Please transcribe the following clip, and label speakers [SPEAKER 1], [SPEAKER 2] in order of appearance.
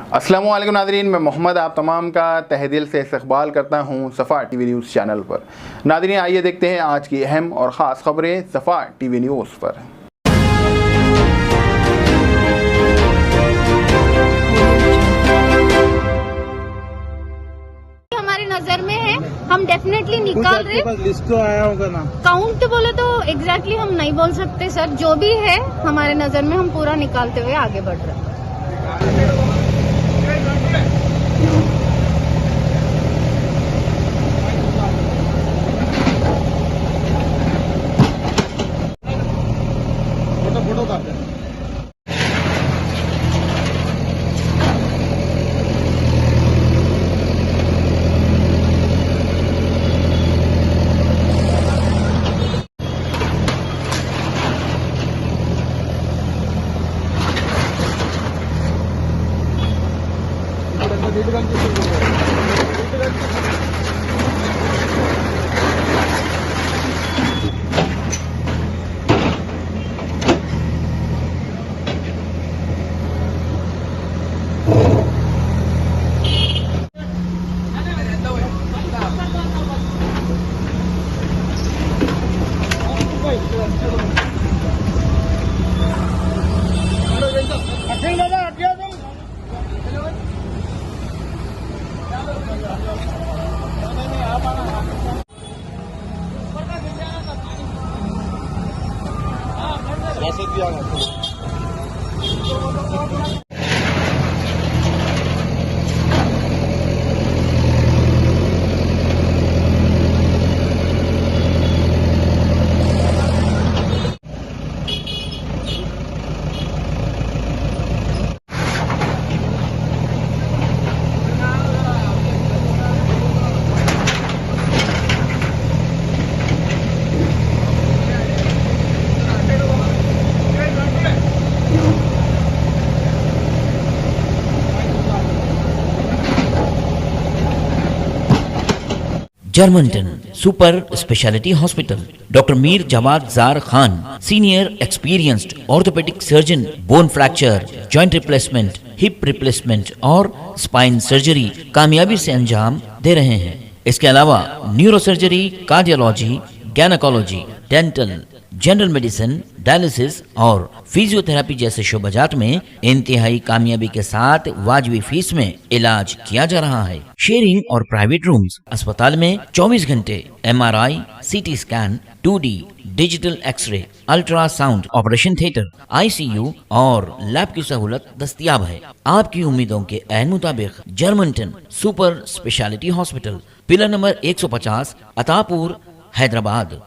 [SPEAKER 1] अस्सलामुअलैकुम नादरीन, मैं मोहम्मद आप तमाम का तहे दिल से इस्तकबाल करता हूँ सफ़ा टीवी न्यूज़ चैनल पर। नादरीन, आइए देखते हैं आज की अहम और ख़ास खबरें सफ़ा टीवी न्यूज़ पर।
[SPEAKER 2] हमारी नजर में है, हम डेफिनेटली निकाल रहे।
[SPEAKER 3] लिस्ट तो आया होगा ना,
[SPEAKER 2] काउंट बोले तो एग्जैक्टली हम नहीं बोल सकते सर, जो भी है हमारे नजर में हम पूरा निकालते हुए आगे बढ़ रहे हैं।
[SPEAKER 3] फोटो काटते हैं।
[SPEAKER 4] Germanton super speciality hospital, doctor Mir Jawad Zar Khan, senior experienced orthopaedic surgeon, bone fracture, joint replacement, hip replacement और स्पाइन सर्जरी कामयाबी से अंजाम दे रहे हैं। इसके अलावा neuro surgery, cardiology, gynaecology, dental, general medicine, dialysis और फिजियोथेरेपी जैसे शोबाजात में इंतहाई कामयाबी के साथ वाजबी फीस में इलाज किया जा रहा है। शेयरिंग और प्राइवेट रूम्स, अस्पताल में 24 घंटे MRI, CT scan, 2D digital x-ray, ultrasound, operation theatre, ICU और लैब की सहूलत दस्तयाब है। आपकी उम्मीदों के ऐन मुताबिक Germanton super speciality hospital, pillar number 150, Attapur, Hyderabad.